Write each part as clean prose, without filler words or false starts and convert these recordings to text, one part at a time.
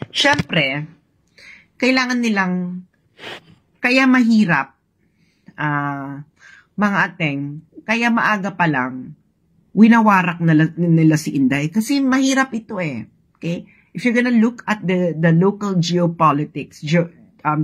Siyempre, kailangan nilang, kaya mahirap, mga ateng, kaya maaga pa lang, winawarak nila si Inday. Kasi mahirap ito eh. Okay? If you're gonna look at the local geopolitics,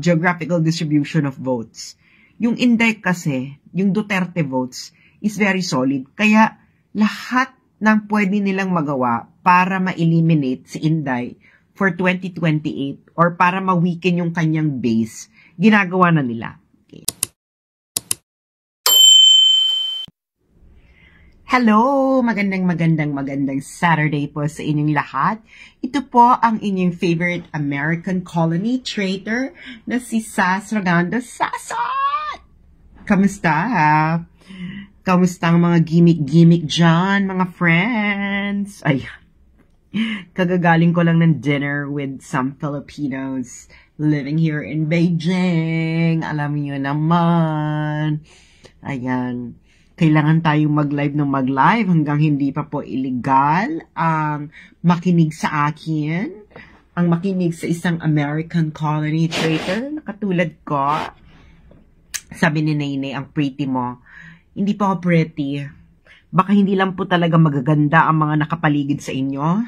geographical distribution of votes, yung Inday kasi, yung Duterte votes, is very solid. Kaya lahat ng pwede nilang magawa para ma-eliminate si Inday for 2028 or para ma-weaken yung kanyang base, ginagawa na nila. Okay. Hello! Magandang Saturday po sa inyong lahat. Ito po ang inyong favorite American colony traitor na si Sas Rogando. Sasot! Kamusta? Kamusta ang mga gimmick dyan, mga friends? Ay, kagagaling ko lang ng dinner with some Filipinos living here in Beijing. Alam niyo naman. Ayan. Kailangan tayong mag-live hanggang hindi pa po illegal ang makinig sa akin, ang makinig sa isang American colony traitor na katulad ko. Sabi ni Nene, ang pretty mo. Hindi po ako pretty. Baka hindi lang po talaga magaganda ang mga nakapaligid sa inyo.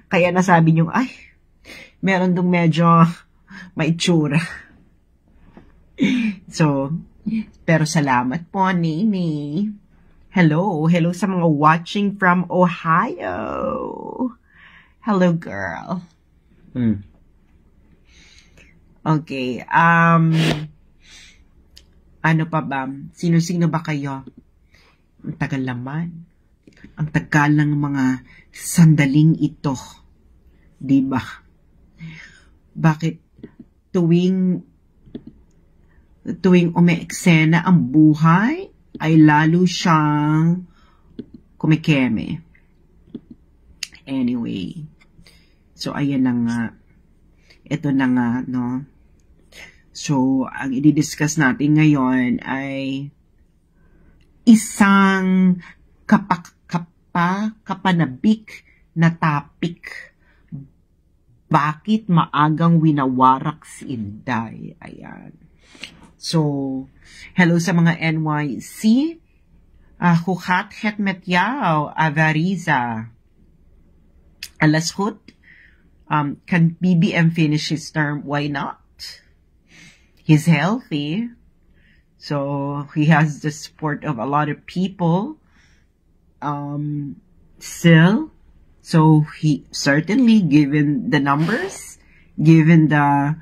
Kaya nasabi niyo, ay, meron dong medyo maitsura. So, pero salamat po, Nene. Hello sa mga watching from Ohio. Hello, girl. Okay, ano pa ba? Sino-sino ba kayo? Ang tagal naman. Ang tagal ng mga sandaling ito. Diba? Bakit tuwing umeeksena ang buhay, ay lalo siyang kumikeme. Anyway. So, ayan na nga. Ito na nga, no? So, ang i-discuss natin ngayon ay isang kapanabik na topic. Bakit maagang winawarak si Inday? Ayan. So, hello sa mga NYC. Hukat Hetmetyaw, Avariza. Alaskut. Can BBM finish his term? Why not? He's healthy. So, he has the support of a lot of people. Still. So, he certainly, given the numbers, given the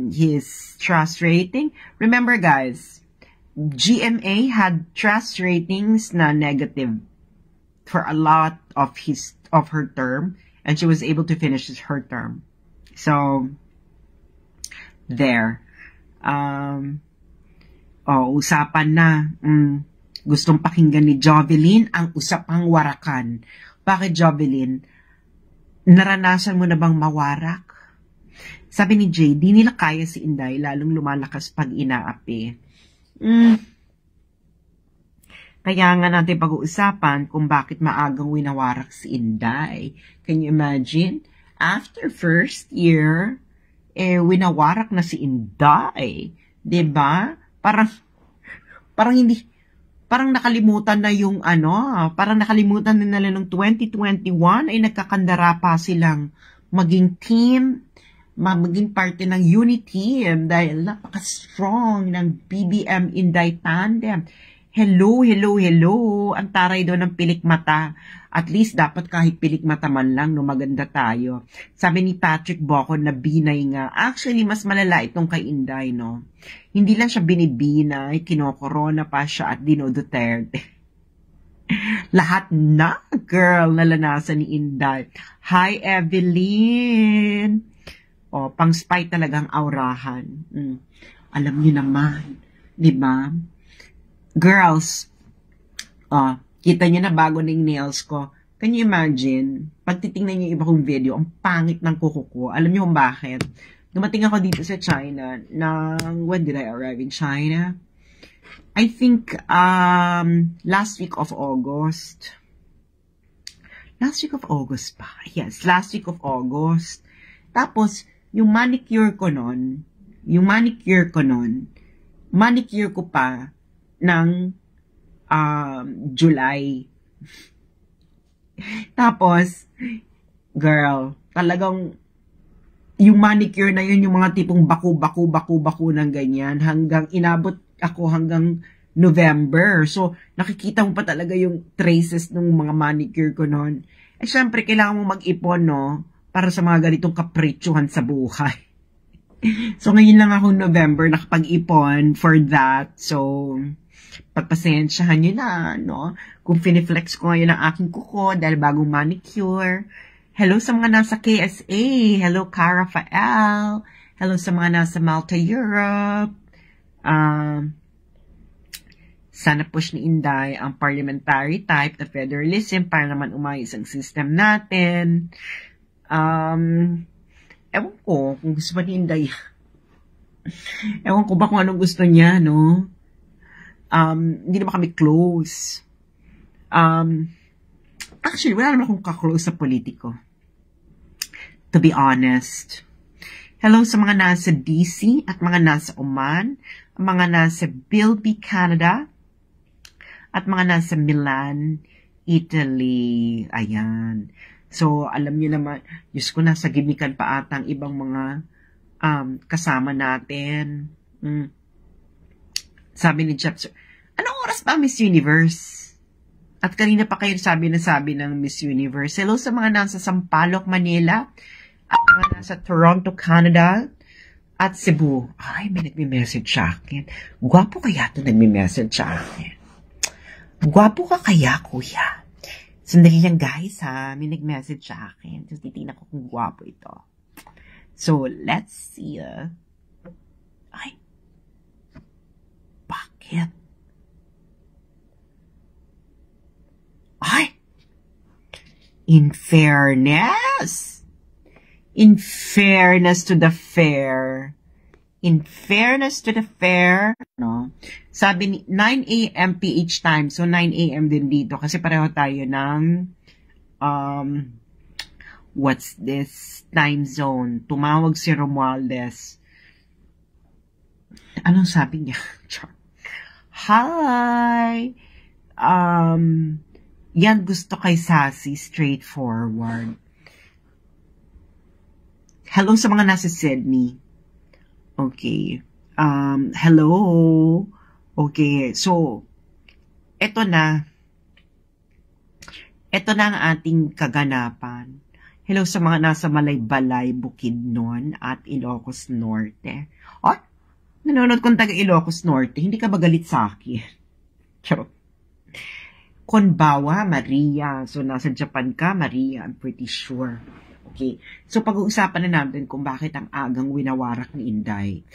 his trust rating. Remember guys, GMA had trust ratings na negative for a lot of her term, and she was able to finish her term. So there. Usapan na. Gustong pakinggan ni Jovelyn ang usapang warakan. Bakit, Jovelyn? Naranasan mo na bang mawarak? Sabi ni Jay, di nila kaya si Inday, lalong lumalakas pag inaapi. Kaya nga natin pag-uusapan kung bakit maagang winawarak si Inday. Can you imagine? After first year, winawarak na si Inday. Diba? Parang nakalimutan na yung parang nakalimutan na nila nung 2021 ay nagkakandara pa silang maging team, maging parte ng unity dahil napaka-strong ng BBM Inday tandem. Hello. Ang taray doon ng pilik mata. At least dapat kahit pilik mata man lang no maganda tayo. Sabi ni Patrick Bocon na binay nga. Actually, mas malala itong kay Inday, no? Hindi lang siya binibinay, kinokorona pa siya at Dino Duterte. Lahat na, girl, nalanasan ni Inday. Hi, Evelyn! Pang spy talagang aurahan. Alam niyo naman, di ba? Girls, kita niyo na bago na yung nails ko. Can you imagine? Pag titingnan niyo yung iba kong video, ang pangit ng kuko ko. Alam niyo kung bakit? Dumating ako dito sa China when did I arrive in China? I think last week of August. Last week of August pa. Yes, last week of August. Tapos, yung manicure ko nun, manicure ko pa ng July. Tapos, girl, talagang yung manicure na yun, yung mga tipong baku ng ganyan, inabot ako hanggang November. So, nakikita mo pa talaga yung traces ng mga manicure ko noon. Eh, syempre, kailangan mo mag-ipon, no? Para sa mga ganitong kapritsyohan sa buhay. So, ngayon lang ako November nakapag-ipon for that. So, pagpasensyahan nyo na, no? Kung finiflex ko ngayon ang aking kuko dahil bagong manicure. Hello sa mga nasa KSA. Hello, Cara Fael. Hello sa mga nasa Malta, Europe. Sana push ni Inday ang parliamentary type na federalism para naman umayos ang system natin. Ewan ko kung gusto pa ni Inday. Ewan ko ba kung anong gusto niya, no? Hindi naman kami close. Actually, wala naman akong kaklose sa politiko. To be honest. Hello sa mga nasa DC at mga nasa Oman, mga nasa Bilby, Canada, at mga nasa Milan, Italy. Ayan. So, alam niyo naman, Diyos ko, nasa gimikan pa atang ibang mga kasama natin. Sabi ni Jeff, anong oras ba Miss Universe? At kanina pa kayo sabi ng Miss Universe. Hello sa mga nasa Sampaloc, Manila, at mga nasa Toronto, Canada, at Cebu. Ay, may nagme-message sa akin. Gwapo kaya ito nagme-message sa akin. Gwapo ka kaya, kuya? Sandali lang, guys, ha? May nag-message sa akin. Tapos titignan ko kung gwapo ito. So, let's see. Ay. Bakit? Ay. In fairness to the fair. In fairness to the fair, no? Sabi ni 9 a.m. PH time. So, 9 a.m. din dito. Kasi pareho tayo ng, what's this? Time zone. Tumawag si Romualdez. Anong sabi niya? Hi! Yan gusto kay Sassy. Straightforward. Hello sa mga nasa Sydney. Okay. Hello. Okay. So, eto na. Ito na ang ating kaganapan. Hello sa mga nasa Malaybalay, Bukidnon at Ilocos Norte. Oh, nanonood kong taga Ilocos Norte. Hindi ka ba galit sa akin? Charot. Konbawa, Maria. So, nasa Japan ka, Maria. I'm pretty sure. Okay. So, pag-uusapan na natin kung bakit ang agang winawarak ni Inday.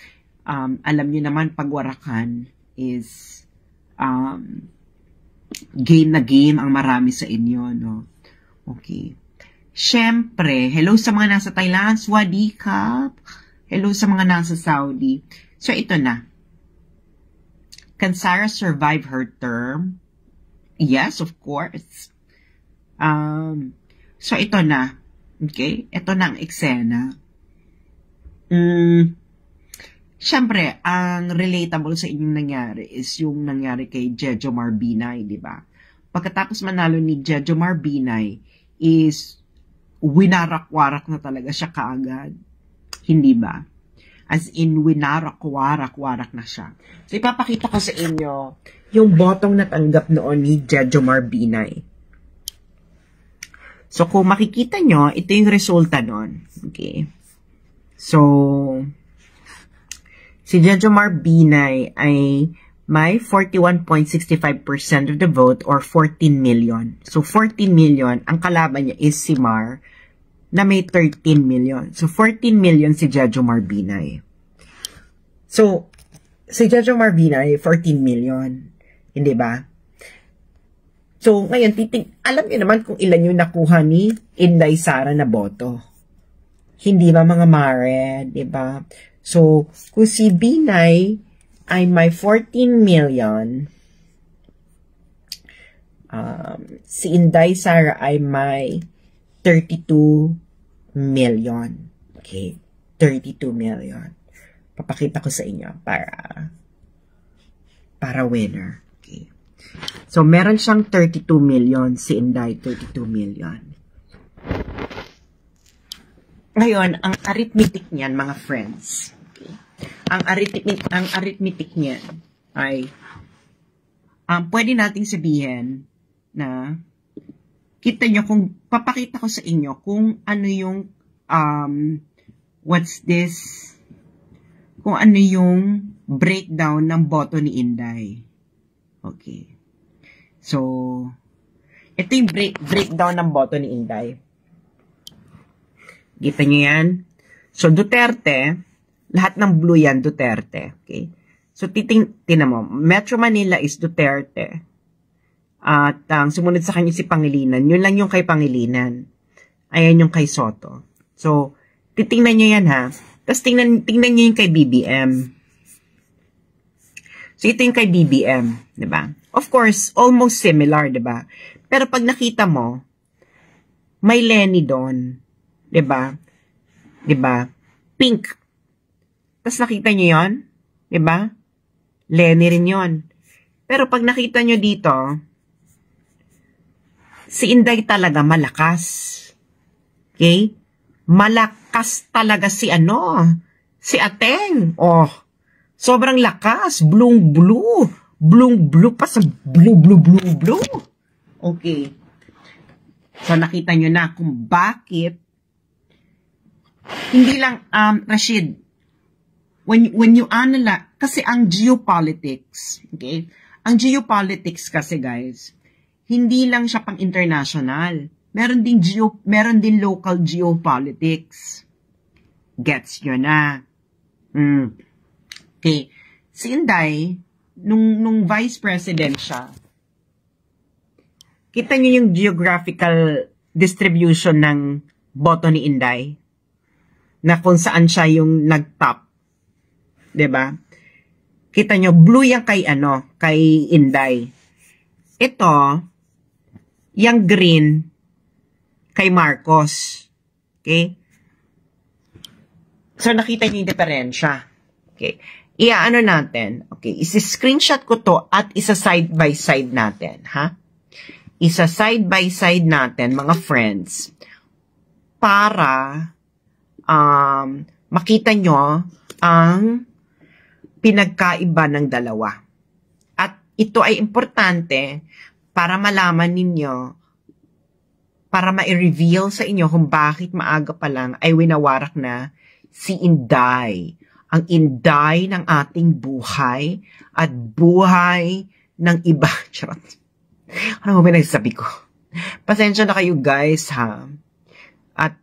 Alam niyo naman, pagwarakan is game na game ang marami sa inyo, no? Okay. Siyempre, hello sa mga nasa Thailand, Swadikap. Hello sa mga nasa Saudi. So, ito na. Can Sarah survive her term? Yes, of course. So, ito na. Okay? Ito na ang eksena. Siyempre, ang relatable sa inyong nangyari is yung nangyari kay Jejo Marbinay, di ba? Pagkatapos manalo ni Jejo Marbinay is winarak-warak na talaga siya kaagad. Hindi ba? As in, winarak-warak na siya. So, ipapakita ko sa inyo yung botong natanggap noon ni Jejo Marbinay. So, kung makikita nyo, ito yung resulta nun. Okay. So, si Jejo Marbinay ay may 41.65% of the vote or 14 million. So, 14 million, ang kalaban niya is si Mar na may 13 million. So, 14 million si Jejo Marbinay. So, si Jejo Marbinay, 14 million. Hindi ba? So, ngayon, alam niyo naman kung ilan yung nakuha ni Inday Sara na boto. Hindi ba mga mare, di ba? So, kung si Binay ay may 14 million, Si Inday Sara ay may 32 million. Okay? 32 million. Papakita ko sa inyo para winner. Okay? So, meron siyang 32 million. Si Inday, 32 million. Ngayon, ang arithmetic niyan, mga friends. Okay? Ang arithmetic niyan ay pwede nating sabihin na kita nyo kung papakita ko sa inyo kung ano yung kung ano yung breakdown ng boto ni Inday. Okay. So, ito yung breakdown ng boto ni Inday. Kita nyo yan? So, Duterte, lahat ng blue yan, Duterte. Okay? So, tinan mo, Metro Manila is Duterte. At sumunod sa kanya si Pangilinan. Yun lang yung kay Pangilinan. Ayan yung kay Soto. So, titingnan nyo yan ha. Tapos tingnan nyo yung kay BBM. So, ito yung kay BBM. Diba? Of course, almost similar, diba? Pero pag nakita mo, may Lenny doon. Diba? Diba? Pink. Tapos nakita nyo yun? Diba? Lenny rin yun. Pero pag nakita nyo dito, si Inday talaga malakas. Okay? Malakas talaga si si Ateng. Oh, sobrang lakas. Blue. Blue pa sa blue. Okay. So, nakita nyo na kung bakit hindi lang, Rashid, when you analyze, kasi ang geopolitics, okay? Ang geopolitics kasi, guys, hindi lang siya pang international. Meron din local geopolitics. Gets nyo na. Okay. Si Inday, nung vice president siya, kita nyo yung geographical distribution ng boto ni Inday, na kung saan siya yung nag-top. Diba? Kita nyo, blue yung kay Inday. Ito, yung green, kay Marcos. Okay? So, nakita niyo yung diferensya. Okay? Natin. Okay? Isi-screenshot ko to at isa-side by side natin. Ha? Isa-side by side natin, mga friends, para makita nyo ang pinagkaiba ng dalawa. At ito ay importante para malaman ninyo, para ma-reveal sa inyo kung bakit maaga pa lang ay winawarak na si Inday. Ang Inday ng ating buhay at buhay ng iba. Charot. Ano ba nagsasabi ko? Pasensya na kayo guys ha. At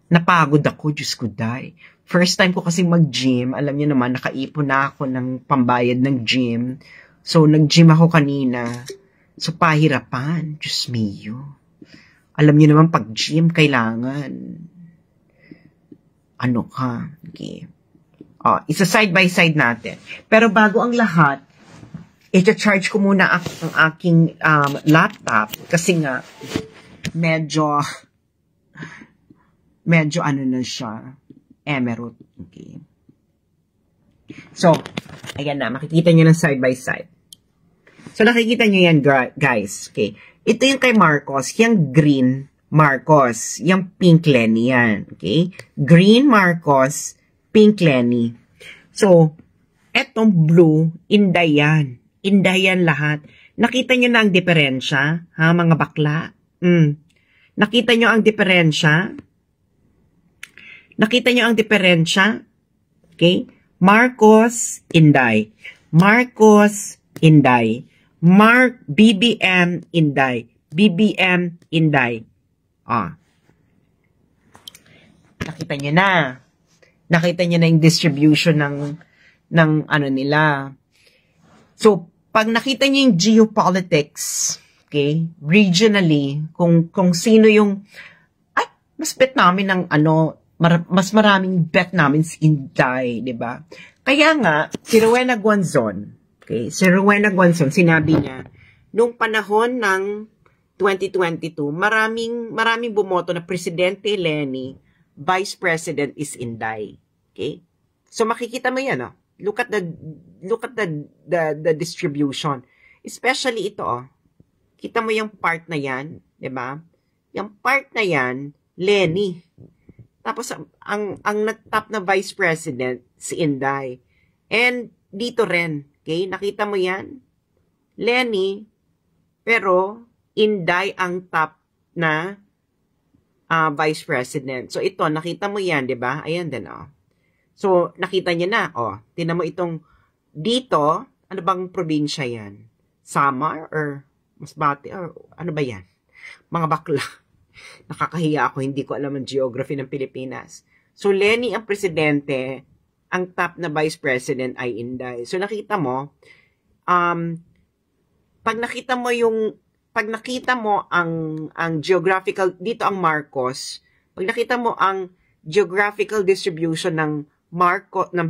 napagod ako, Diyos ko day. First time ko kasi mag-gym. Alam niyo naman, nakaipon na ako ng pambayad ng gym. So, nag-gym ako kanina. So, pahirapan. Diyos mio. Alam niyo naman, pag-gym, kailangan. Okay. Isa side by side natin. Pero bago ang lahat, i-charge ko muna ang aking laptop. Kasi nga, medyo na siya. Emerald. Okay. So, ayan na. Makikita nyo ng side by side. So, nakikita nyo yan, guys. Okay. Ito yung kay Marcos. Yung green, Marcos. Yung pink, Lenny yan. Okay. Green, Marcos. Pink, Lenny. So, etong blue, Inday yan. Inday yan lahat. Nakita nyo na ang diferensya? Ha, mga bakla? Nakita nyo ang diferensya? Nakita nyo ang diferensya? Okay? Marcos, Inday. Marcos, Inday. BBM, Inday. BBM, Inday. Nakita nyo na. Nakita nyo na yung distribution ng nila. So, pag nakita nyo yung geopolitics, okay, regionally, kung sino yung, mas bet namin ng mas maraming bet namin si Inday, di ba? Kaya nga, si Rowena Guanzon, okay, sinabi niya, nung panahon ng 2022, maraming bumoto na Presidente Leni, Vice President is Inday. Okay? So makikita mo 'yan, oh. Look at the distribution. Especially ito, oh. Kita mo yung part na 'yan, 'di ba? Yung part na 'yan, Leni. Tapos ang nag-top na Vice President si Inday. And dito rin, okay? Nakita mo 'yan? Leni, pero Inday ang top na Vice President. So ito, nakita mo 'yan, 'di ba? Ayan din, oh. So nakita niyo na, oh. Tingnan mo itong dito, ano bang probinsya 'yan? Samar or Masbate or ano ba 'yan? Mga bakla. Nakakahiya ako, hindi ko alam ang geography ng Pilipinas. So Leni ang presidente, ang top na Vice President ay Inday. So nakita mo, pag nakita mo ang geographical, dito ang Marcos, pag nakita mo ang geographical distribution ng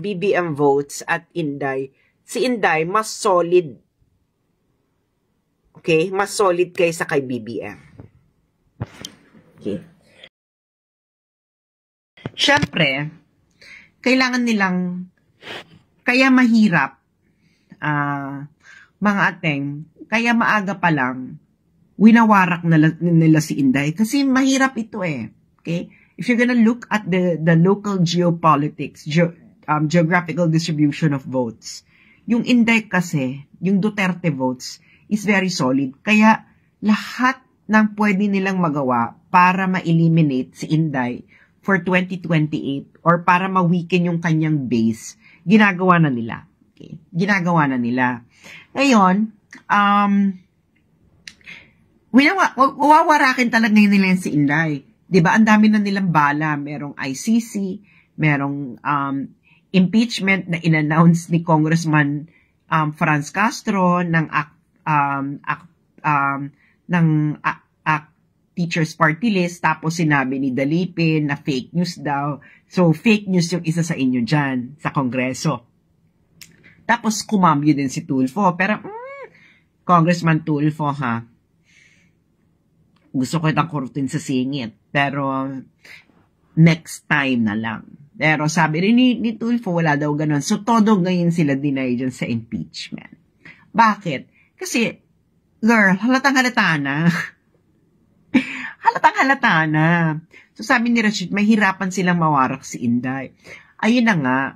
BBM votes at Inday, si Inday mas solid. Okay? Mas solid kaysa kay BBM. Okay. Siyempre, kailangan nilang, kaya mahirap, mga ateng, kaya maaga pa lang, winawarak nila si Inday. Kasi mahirap ito eh. Okay? If you're gonna look at the local geopolitics, geographical distribution of votes, yung Inday kasi, yung Duterte votes, is very solid. Kaya lahat ng pwede nilang magawa para ma-eliminate si Inday for 2028 or para ma-weaken yung kanyang base, ginagawa na nila. Okay? Ginagawa na nila. Ngayon, wawarakin talaga nila si Inday. Diba? Ang dami na nilang bala. Merong ICC, merong impeachment na in-announce ni Congressman Franz Castro ng Teachers Party List, tapos sinabi ni Dalipin na fake news daw. So, fake news yung isa sa inyo dyan, sa Kongreso. Tapos, kumambyo din si Tulfo. Pero, Congressman Tulfo, ha? Gusto ko itang kurutin sa singit. Pero, next time na lang. Pero, sabi rin ni Tulfo, wala daw ganun. So, todo ngayon sila deny dyan sa impeachment. Bakit? Kasi, girl, halatang-halata na. Halatang-halata na. So sabi ni Rashid, mahirapan silang mawarak si Inday. Ayun na nga.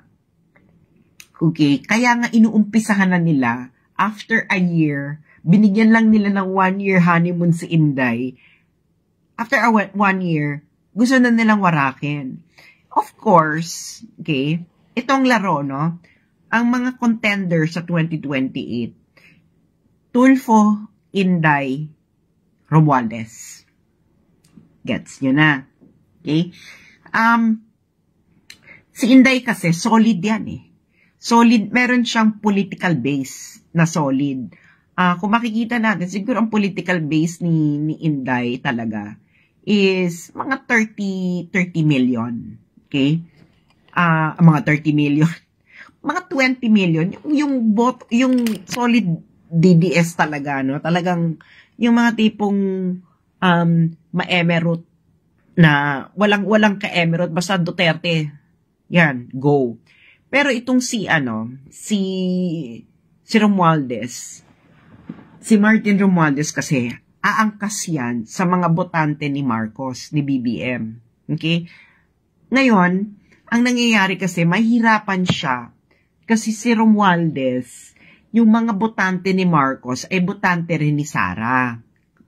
Okay, kaya nga inuumpisahan na nila, after a year, binigyan lang nila ng 1-year honeymoon si Inday. After 1 year, gusto na nilang warakin. Of course, okay, itong laro, no, ang mga contender sa 2028, Tulfo, Inday, Romualdez. Gets nyo na. Okay? Si Inday kasi, solid yan eh. Solid, meron siyang political base na solid. Kung makikita natin, siguro ang political base ni Inday talaga is mga 30 million. Okay? Mga 30 million. Mga 20 million. Yung solid DDS talaga, no? Talagang, yung mga tipong ma-emerald na walang ka-emerald, basta Duterte. Yan, go. Pero itong si Romualdez, si Martin Romualdez kasi, aangkas yan sa mga botante ni Marcos, ni BBM. Okay? Ngayon, ang nangyayari kasi, mahirapan siya kasi si Romualdez, yung mga botante ni Marcos ay botante rin ni Sara.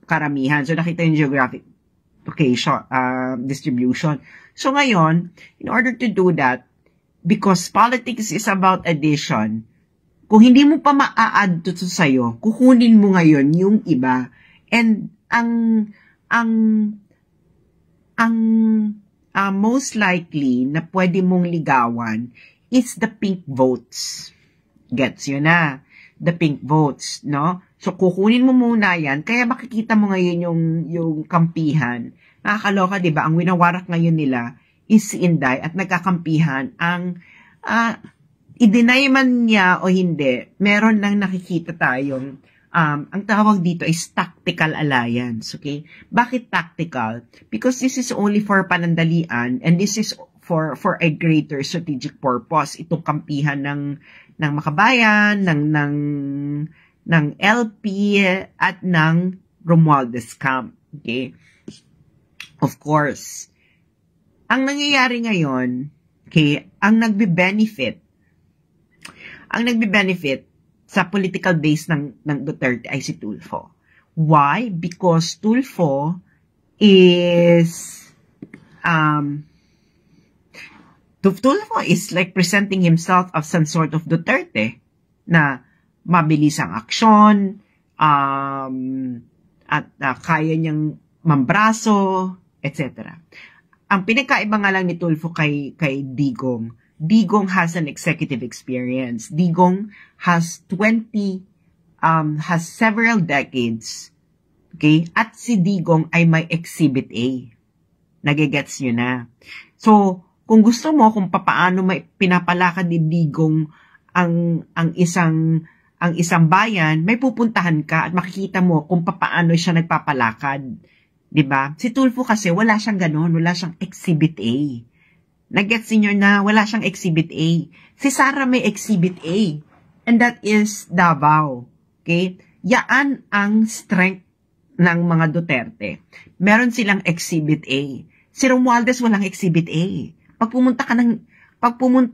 Karamihan. So, nakita yung geographic distribution. So, ngayon, in order to do that, because politics is about addition, kung hindi mo pa ma-add to sa'yo, kukunin mo ngayon yung iba. And, most likely na pwede mong ligawan is the pink votes. Gets yun na? The pink votes, no? So, kukunin mo muna yan. Kaya makikita mo ngayon yung kampihan. Nakakaloka, di ba? Ang winawarak ngayon nila is si Inday at nagkakampihan ang i-deny man niya o hindi, meron lang nakikita tayong ang tawag dito is tactical alliance, okay? Bakit tactical? Because this is only for panandalian and this is for a greater strategic purpose. Itong kampihan ng Makabayan, ng LP at ng Romualdez camp, okay? Of course, ang nangyayari ngayon, okay, ang nagbe-benefit sa political base ng Duterte ay si Tulfo. Why? Because Tulfo is like presenting himself as some sort of Duterte na mabilis ang aksyon, at kaya niyang mambraso, etc. Ang pinagkaiba nga lang ni Tulfo kay Digong, Digong has an executive experience. Digong has several decades. Okay? At si Digong ay may Exhibit A. Nagigets nyo na. So, kung gusto mo kung papaano may pinapalakad ni Digong ang isang bayan, may pupuntahan ka at makikita mo kung papaano siya nagpapalakad. 'Di ba? Si Tulfo kasi wala siyang ganon, wala siyang Exhibit A. Nag-gets niyo na wala siyang Exhibit A. Si Sara may Exhibit A. And that is Davao. Okay? Yaan ang strength ng mga Duterte. Meron silang Exhibit A. Si Romualdez walang Exhibit A. Pag pumunta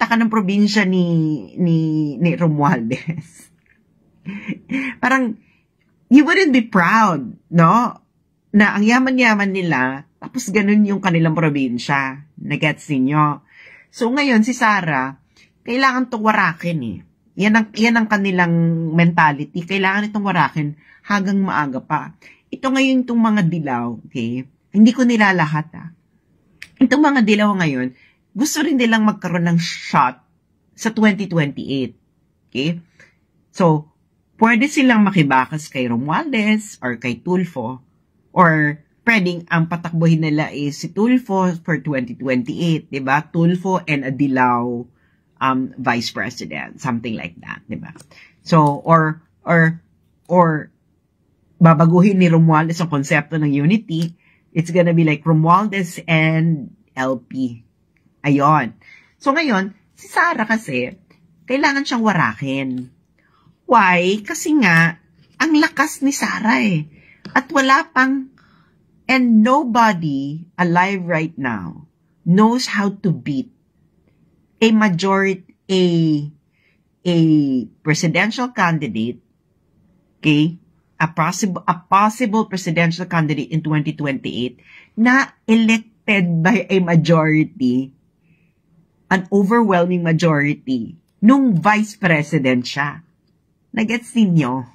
ka ng probinsya ni Romualdez, parang you wouldn't be proud, no? Na ang yaman-yaman nila, tapos ganun yung kanilang probinsya. Nagets ninyo? So ngayon, si Sara, kailangan itong warakin eh. Yan ang kanilang mentality. Kailangan itong warakin hanggang maaga pa. Ito ngayon itong mga dilaw, okay? Hindi ko nila lahat Itong mga dilaw ngayon, gusto rin nilang magkaroon ng shot sa 2028. Okay? So, pwede silang makibakas kay Romualdez or kay Tulfo, or pwedeng ang patakbuhin nila is si Tulfo for 2028, di ba? Tulfo and a Dilaw vice president, something like that, di ba? So, or babaguhin ni Romualdez ang konsepto ng unity, it's gonna be like Romualdez and LP. Ayon. So ngayon, si Sara kasi, kailangan siyang warakin. Why? Kasi nga, ang lakas ni Sara eh. At wala pang, and nobody alive right now knows how to beat a presidential candidate, okay, a possible presidential candidate in 2028 na elected by a majority, an overwhelming majority, nung vice president siya. Nagets ninyo?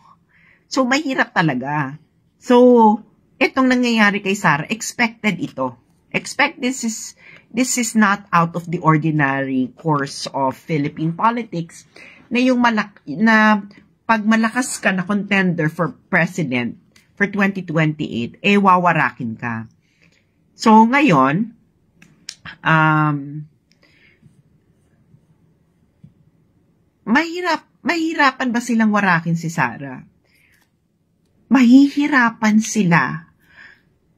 So, mahirap talaga. So, itong nangyayari kay Sara, expected ito. Expect this is not out of the ordinary course of Philippine politics na pag malakas ka na contender for president for 2028, wawarakin ka. So, ngayon, mahirapan ba silang warakin si Sara? Mahihirapan sila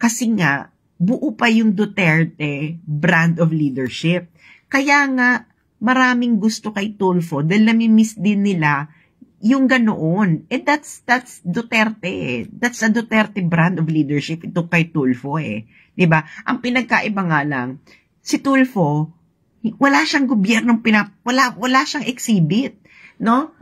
kasi nga buo pa yung Duterte brand of leadership. Kaya nga maraming gusto kay Tulfo dahil nami-miss din nila yung ganoon. That's Duterte. That's a Duterte brand of leadership ito kay Tulfo eh. 'Di ba? Ang pinagkaiba nga lang, si Tulfo wala siyang gobyernong wala siyang exhibit, no?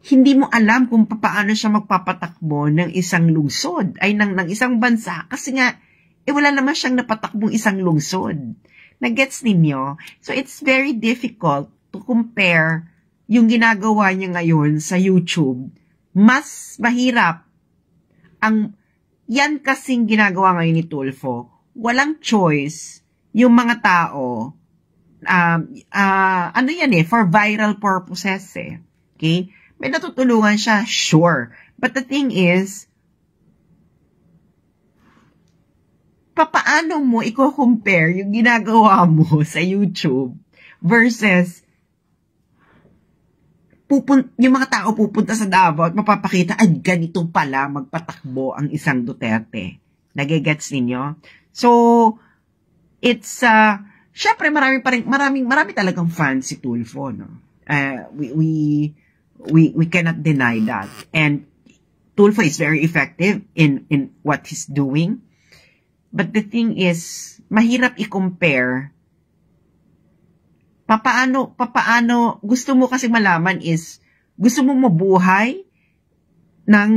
Hindi mo alam kung paano siya magpapatakbo ng isang lungsod, ay ng isang bansa, kasi nga, wala naman siyang napatakbong isang lungsod. Nagets ninyo? So, it's very difficult to compare yung ginagawa niya ngayon sa YouTube. Mas mahirap yan kasing ginagawa ngayon ni Tulfo. Walang choice yung mga tao, for viral purposes eh. Okay? May natutulungan siya, sure. But the thing is, papaano mo i-compare yung ginagawa mo sa YouTube versus yung mga tao pupunta sa Davao at mapapakita, ay, ganito pala magpatakbo ang isang Duterte. Nagigets ninyo? So, it's, syempre marami talagang fans si Tulfo, no? We cannot deny that. And Tulfo is very effective in what he's doing. But the thing is, mahirap i-compare. Papaano, gusto mo kasi malaman is, gusto mo mabuhay ng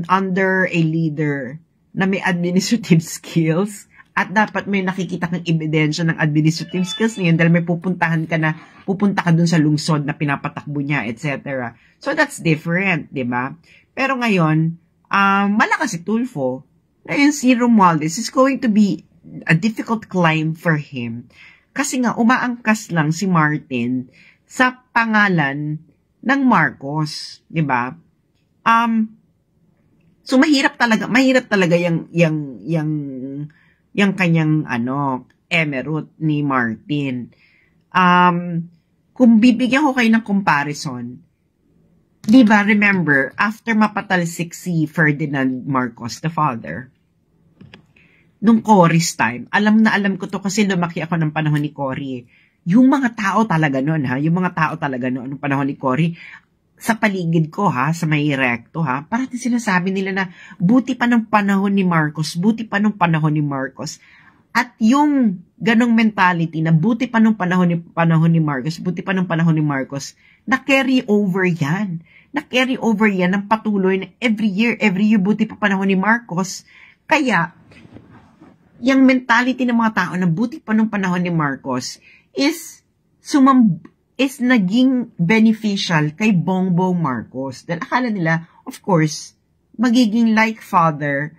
under a leader na may administrative skills at dapat may nakikita kang ebidensya ng administrative skills niyan dahil may pupunta ka dun sa lungsod na pinapatakbo niya, etc. So that's different, di ba? Pero ngayon, malakas si Tulfo. Ngayon si Romualdez is going to be a difficult climb for him. Kasi nga, umaangkas lang si Martin sa pangalan ng Marcos, di ba? So mahirap talaga yung kanyang emerald ni Martin. Kung bibigyan ko kayo ng comparison, di ba, remember, after mapatalsik si Ferdinand Marcos, the father, nung Cory's time, alam ko to kasi lumaki ako ng panahon ni Cory. Yung mga tao talaga noon, nung panahon ni Cory, sa paligid ko, sa may recto, parating sinasabi nila na buti pa ng panahon ni Marcos. At yung ganong mentality na buti pa ng panahon ni Marcos, na-carry over yan. Na-carry over yan ng patuloy na every year, buti pa panahon ni Marcos. Kaya, yung mentality ng mga tao na buti pa ng panahon ni Marcos is naging beneficial kay Bongbong Marcos. Dahil akala nila, of course, magiging like father,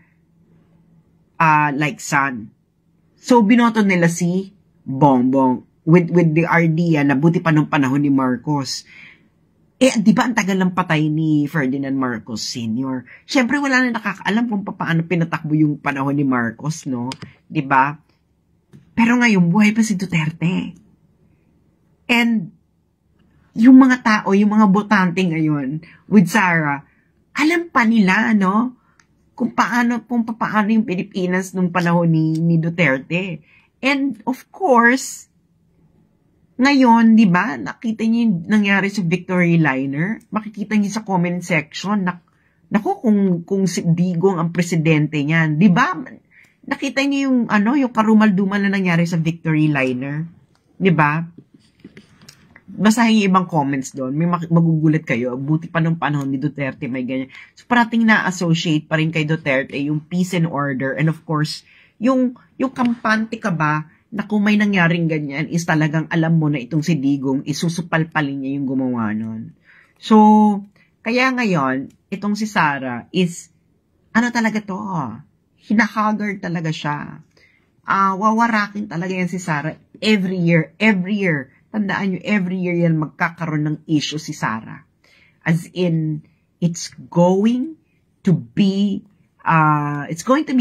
like son. So, binoto nila si Bongbong with the idea na buti pa ng panahon ni Marcos. Di ba ang tagal ng patay ni Ferdinand Marcos Sr.? Siyempre, wala na nakakaalam kung paano pinatakbo yung panahon ni Marcos, no? Di ba? Pero ngayon, buhay pa si Duterte. And, yung mga tao, yung mga botante ngayon, with Sara, alam pa nila, no? Kung paano yung Pilipinas nung panahon ni Duterte. And, of course, ngayon, di ba, nakita niyo yung nangyari sa Victory Liner? Makikita niyo sa comment section, naku, kung si Digong ang presidente niyan, di ba? Nakita niyo yung, yung karumal-dumal na nangyari sa Victory Liner? Di ba? Basahin yung ibang comments doon, may magugulat kayo, buti pa nung panahon ni Duterte, may ganyan. So, parating na-associate pa rin kay Duterte yung peace and order, and of course, yung kampante ka ba, na kung may nangyaring ganyan is talagang alam mo na itong si Digong isusupalpalin niya yung gumawa nun. So, kaya ngayon, itong si Sara is, talaga to? Hinahagar talaga siya. Wawarakin talaga yan si Sara every year. Tandaan nyo, every year yan magkakaroon ng issue si Sara. As in, it's going to be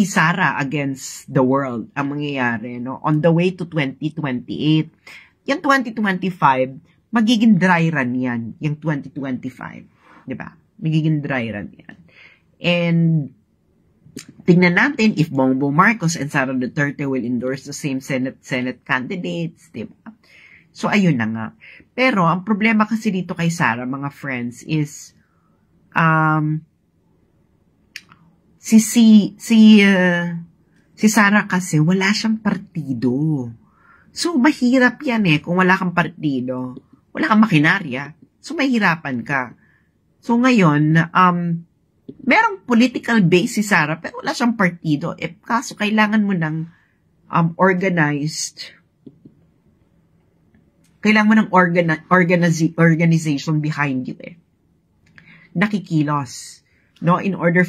Sara against the world ang mangyayari, no? On the way to 2028. Yung 2025, magiging dry run yan, yung 2025. Di ba? Magiging dry run yan. And, tingnan natin if Bongbong Marcos and Sara Duterte will endorse the same Senate candidates, di ba? So, ayun na nga. Pero, ang problema kasi dito kay Sara, mga friends, is, si Sara kasi wala siyang partido. So, mahirap yan kung wala kang partido. Wala kang makinarya. So, mahirapan ka. So, ngayon, merong political base si Sara, pero wala siyang partido. Kaso, kailangan mo ng organization behind you nakikilos. No, in order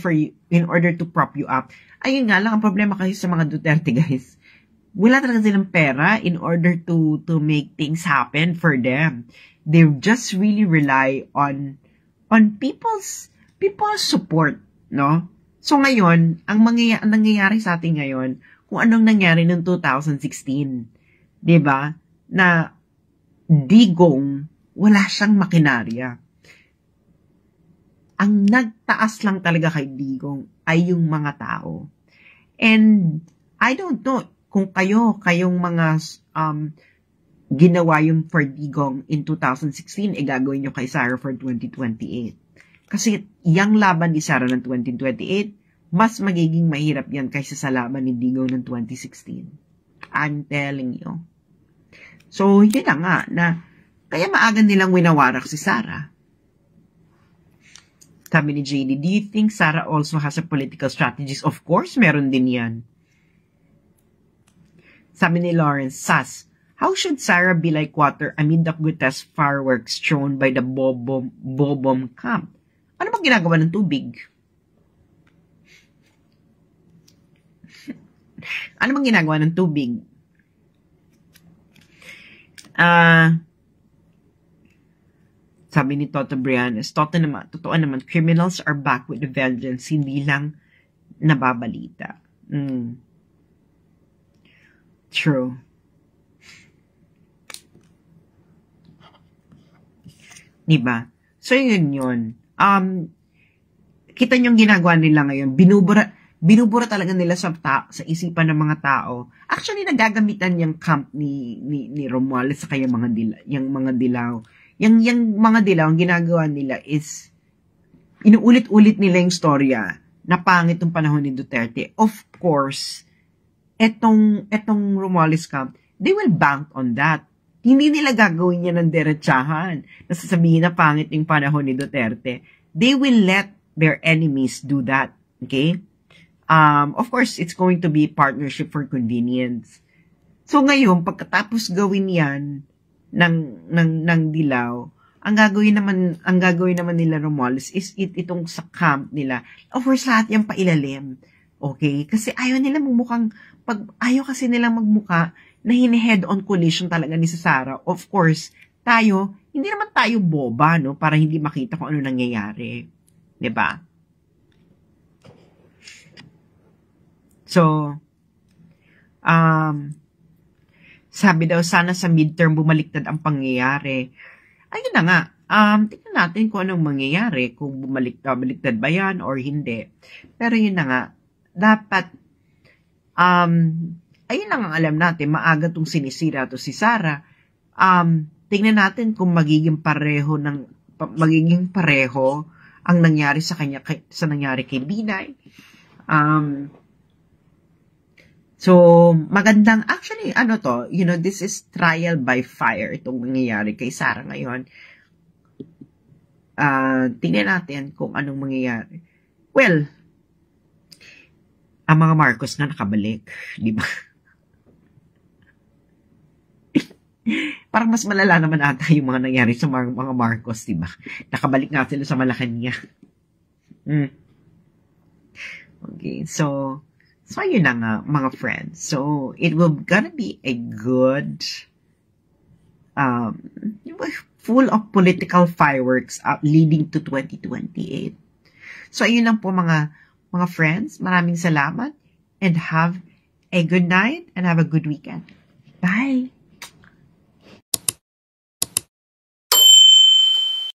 to prop you up. Ayun nga lang, ang problema kasi sa mga Duterte, guys, wala talaga silang pera in order to make things happen for them. They just really rely on people's support, no? So ngayon, ang nangyayari sa atin ngayon, kung anong nangyari noong 2016, 'di ba? Na Digong wala siyang makinarya. Ang nagtaas lang talaga kay Digong ay yung mga tao. And I don't know kung kayong mga ginawa yung for Digong in 2016, gagawin nyo kay Sara for 2028. Kasi yung laban ni Sara ng 2028, mas magiging mahirap yan kaysa sa laban ni Digong ng 2016. I'm telling you. So, yun na nga, na kaya maaga nilang winawarak si Sara. Sabi ni JD, do you think Sara also has a political strategist? Of course, meron din yan. Sabi ni Lawrence, Sas, how should Sara be like water amid the grotesque fireworks shown by the Bobom camp? Ano bang ginagawa ng tubig? Ano bang ginagawa ng tubig? Sabi ni Toto Brianes, totoo naman, criminals are back with a vengeance, hindi lang nababalita. True. Diba? So, yun. Kita nyo yung ginagawa nila ngayon. Binubura talaga nila sa isipan ng mga tao. Actually, nagagamitan yung camp ni Romualdez sa kaya mga dilaw. Yung mga dilaw, ang ginagawa nila is, inuulit-ulit nila yung storya na pangit yung panahon ni Duterte. Of course, etong Romualdez camp, they will bank on that. Hindi nila gagawin niya ng derechahan. Nasasabihin na pangit yung panahon ni Duterte. They will let their enemies do that. Okay? Of course, it's going to be partnership for convenience. So ngayon, pagkatapos gawin yan ng dilaw, ang gagawin naman nila Romualdez is itong sa camp nila. Of course, lahat yung pailalim. Okay? Kasi ayaw kasi nilang magmuka na hini-head-on collision talaga ni Sara. Of course, hindi naman tayo boba, no? Para hindi makita kung ano nangyayari. Diba? So, sabi daw, sana sa midterm bumaliktad ang pangyayari. Ayun na nga, tingnan natin kung anong mangyayari, kung bumaliktad ba yan or hindi. Pero yun na nga, dapat, ayun lang ang alam natin, maaga tong sinisira to si Sara. Tingnan natin kung magiging pareho ang nangyari sa kanya, sa nangyari kay Binay. So, magandang, actually, this is trial by fire, itong nangyayari kay Sara ngayon. Tingnan natin kung anong mangyayari. Well, ang mga Marcos na nakabalik, di ba? Parang mas malala naman ata yung mga nangyari sa mga Marcos, di ba? Nakabalik nga sila sa Malacanang. Okay, so yun na nga, mga friends. So, it will gonna be a good, full of political fireworks leading to 2028. So, ayun lang po mga friends. Maraming salamat and have a good night and have a good weekend. Bye!